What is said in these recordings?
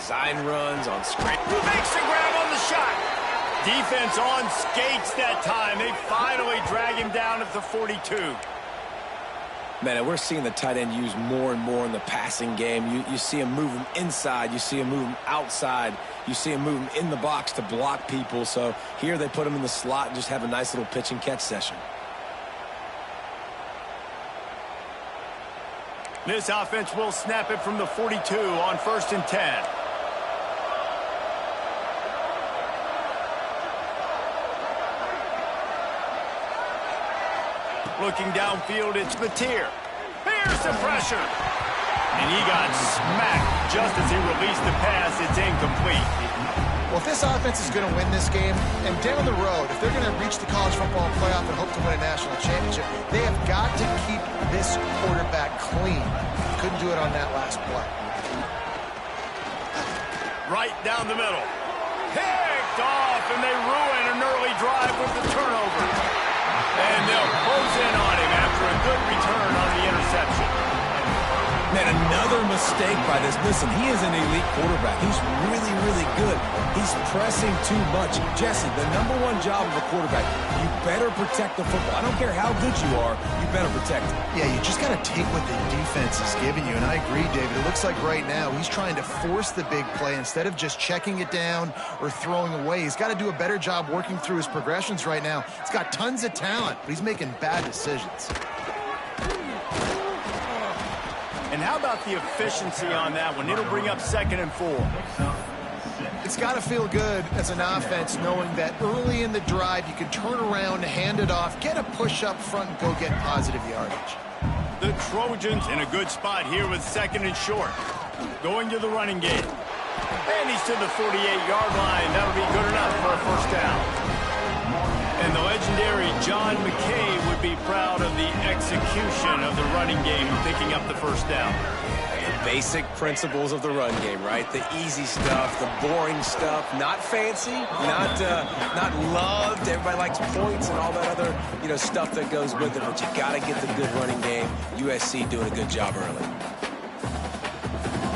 design runs, on screen. Who makes the grab on the shot? Defense on skates that time. They finally drag him down at the 42. Man, and we're seeing the tight end used more and more in the passing game. You see him move him inside. You see him move him outside. You see him move him in the box to block people. So here they put him in the slot and just have a nice little pitch and catch session. This offense will snap it from the 42 on 1st and 10. Looking downfield, it's Mateer. Here's the pressure. And he got smacked just as he released the pass. It's incomplete. Well, if this offense is going to win this game, and down the road, if they're going to reach the college football playoff and hope to win a national championship, they have got to keep this quarterback clean. Couldn't do it on that last play. Right down the middle. Picked off, and they ruin an early drive with the turnover. And they'll close in on him after a good return on the interception. Man, another mistake by this. Listen, he is an elite quarterback. He's really, really good. He's pressing too much. Jesse, the #1 job of a quarterback, you better protect the football. I don't care how good you are, you better protect it. Yeah, you just got to take what the defense is giving you. And I agree, David. It looks like right now he's trying to force the big play instead of just checking it down or throwing away. He's got to do a better job working through his progressions right now. He's got tons of talent, but he's making bad decisions. And how about the efficiency on that one? It'll bring up 2nd and 4. It's got to feel good as an offense knowing that early in the drive you can turn around, hand it off, get a push up front, and go get positive yardage. The Trojans in a good spot here with 2nd and short. Going to the running game. And he's to the 48-yard line. That'll be good enough for a 1st down. And the legendary John McKay would be proud of the execution of the running game, picking up the 1st down. The basic principles of the run game, right? The easy stuff, the boring stuff, not fancy, not loved. Everybody likes points and all that other, stuff that goes with it. But you got to get the good running game. USC doing a good job early.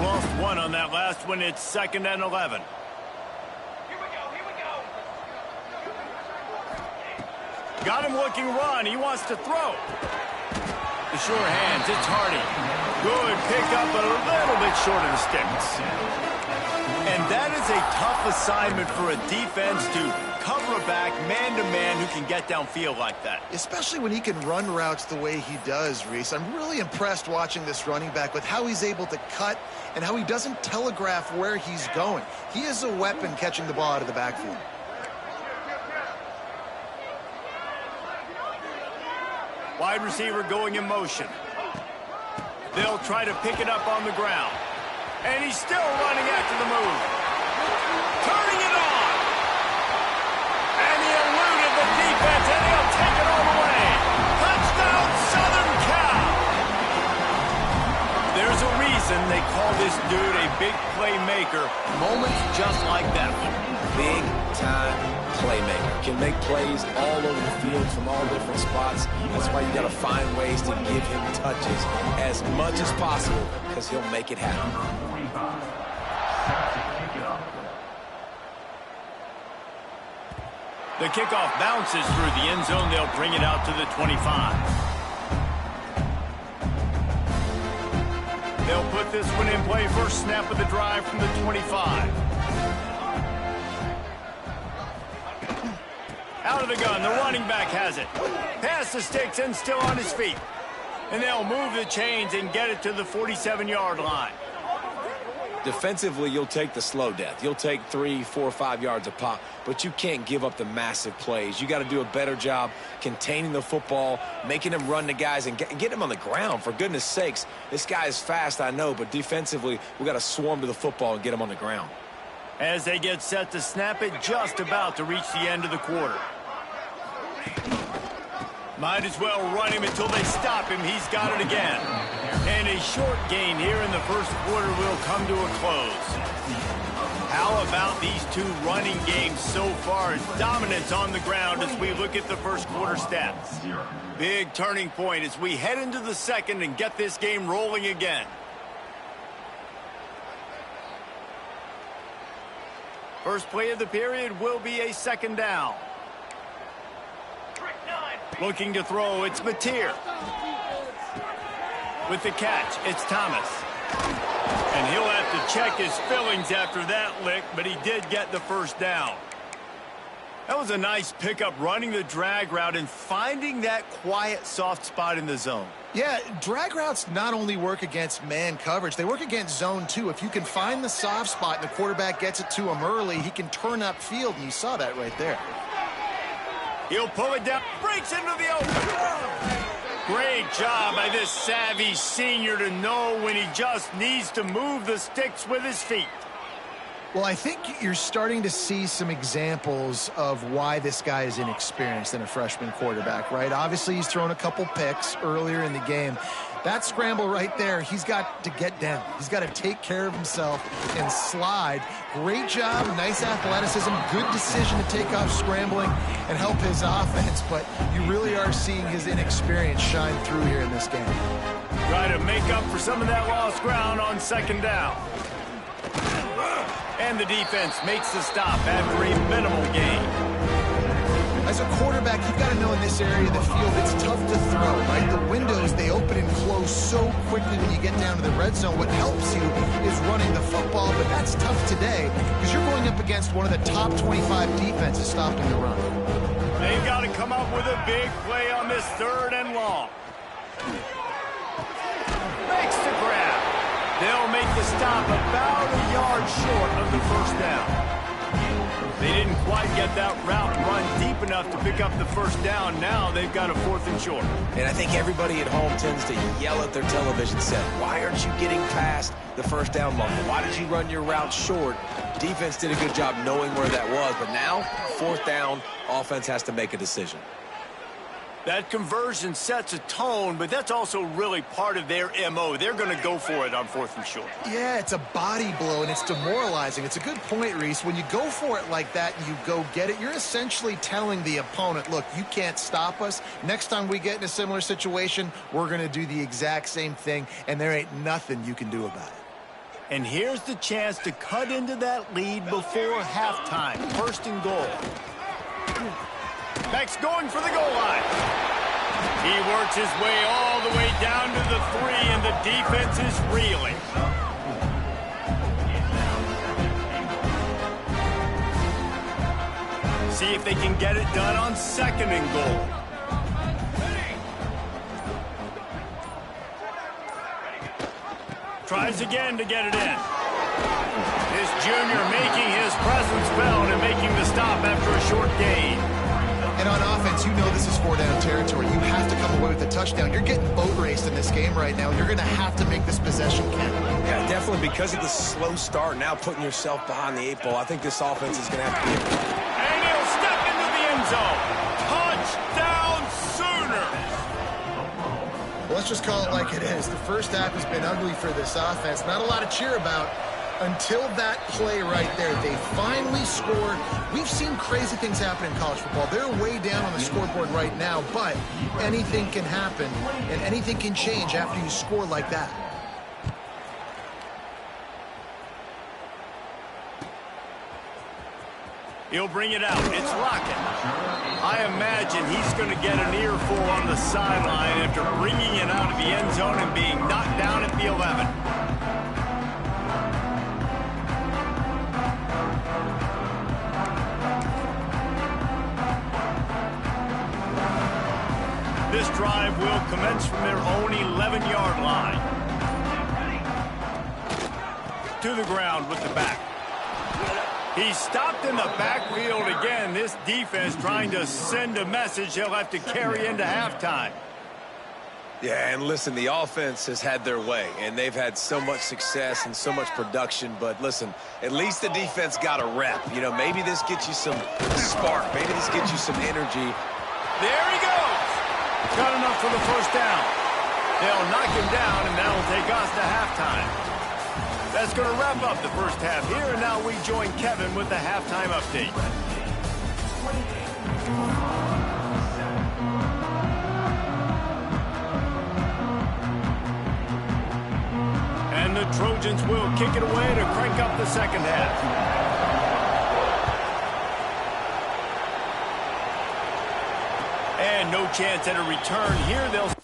Lost 1 on that last one. It's 2nd and 11. Got him looking run. He wants to throw. The sure hands. It's Hardy. Good pickup, but a little bit short of the sticks. And that is a tough assignment for a defense to cover a back man-to-man who can get downfield like that. Especially when he can run routes the way he does, Reese. I'm really impressed watching this running back with how he's able to cut and how he doesn't telegraph where he's going. He is a weapon catching the ball out of the backfield. Wide receiver going in motion. They'll try to pick it up on the ground. And he's still running after the move. Turning it on. And he eluded the defense, and he'll take it all the way. Touchdown, Southern Cal. There's a reason they call this dude a big playmaker. Moments just like that one. Big time playmaker. Can make plays all over the field from all different spots. That's why you got to find ways to give him touches as much as possible because he'll make it happen. The kickoff bounces through the end zone. They'll bring it out to the 25. They'll put this one in play. First snap of the drive from the 25. Out of the gun, the running back has it. Past the sticks and still on his feet. And they'll move the chains and get it to the 47-yard line. Defensively, you'll take the slow death. You'll take 3, 4, 5 yards a pop, but you can't give up the massive plays. You got to do a better job containing the football, making him run the guys, and get him on the ground, for goodness sakes. This guy is fast, I know, but defensively, we got to swarm to the football and get him on the ground. As they get set to snap it, just about to reach the end of the quarter. Might as well run him until they stop him. He's got it again. And a short gain here in the first quarter will come to a close. How about these two running games so far? Dominance on the ground as we look at the first quarter stats. Big turning point as we head into the second and get this game rolling again. First play of the period will be a second down. Looking to throw, it's Mateer. With the catch, it's Thomas. And he'll have to check his fillings after that lick, but he did get the first down. That was a nice pickup, running the drag route and finding that quiet, soft spot in the zone. Yeah, drag routes not only work against man coverage, they work against zone too. If you can find the soft spot and the quarterback gets it to him early, he can turn upfield, and you saw that right there. He'll pull it down, breaks into the open. Great job by this savvy senior to know when he just needs to move the sticks with his feet. Well, I think you're starting to see some examples of why this guy is inexperienced in a freshman quarterback, right? Obviously, he's thrown a couple picks earlier in the game. That scramble right there, he's got to get down. He's got to take care of himself and slide. Great job, nice athleticism, good decision to take off scrambling and help his offense, but you really are seeing his inexperience shine through here in this game. Try to make up for some of that lost ground on second down. And the defense makes the stop after a minimal gain. As a quarterback, you've got to know in this area of the field, it's tough to throw, right? The windows, they open and close so quickly when you get down to the red zone. What helps you is running the football, but that's tough today because you're going up against one of the top 25 defenses stopping the run. They've got to come up with a big play on this third and long. Makes the grab. They'll make the stop about a yard short of the first down. They didn't quite get that route run deep enough to pick up the first down. Now they've got a 4th and short. And I think everybody at home tends to yell at their television set, why aren't you getting past the first down marker? Why did you run your route short? Defense did a good job knowing where that was, but now, 4th down, offense has to make a decision. That conversion sets a tone, but that's also really part of their MO. They're going to go for it on 4th and short. Yeah, it's a body blow, and it's demoralizing. It's a good point, Reese. When you go for it like that and you go get it, you're essentially telling the opponent, look, you can't stop us. Next time we get in a similar situation, we're going to do the exact same thing, and there ain't nothing you can do about it. And here's the chance to cut into that lead before halftime. 1st and goal. Beck's going for the goal line. He works his way all the way down to the 3, and the defense is reeling. See if they can get it done on 2nd and goal. Tries again to get it in. This junior making his presence felt and making the stop after a short gain. And on offense, you know this is 4-down territory. You have to come away with a touchdown. You're getting boat raced in this game right now, and you're going to have to make this possession count. Yeah, definitely because of the slow start, now putting yourself behind the 8 ball. I think this offense is going to have to get... And he'll step into the end zone. Touchdown Sooner! Well, let's just call it like it is. The first half has been ugly for this offense. Not a lot to cheer about. Until that play right there, they finally scored. We've seen crazy things happen in college football. They're way down on the scoreboard right now, but anything can happen, and anything can change after you score like that. He'll bring it out. It's Lockett. I imagine he's going to get an earful on the sideline after bringing it out of the end zone and being knocked down at the 11. This drive will commence from their own 11-yard line. To the ground with the back. He's stopped in the backfield again. This defense trying to send a message they'll have to carry into halftime. Yeah, and listen, the offense has had their way, and they've had so much success and so much production. But listen, at least the defense got a rep. You know, maybe this gets you some spark. Maybe this gets you some energy. There he goes. Got enough for the first down. They'll knock him down, and that'll take us to halftime. That's going to wrap up the first half here, and now we join Kevin with the halftime update. And the Trojans will kick it away to crank up the second half. And no chance at a return here. They'll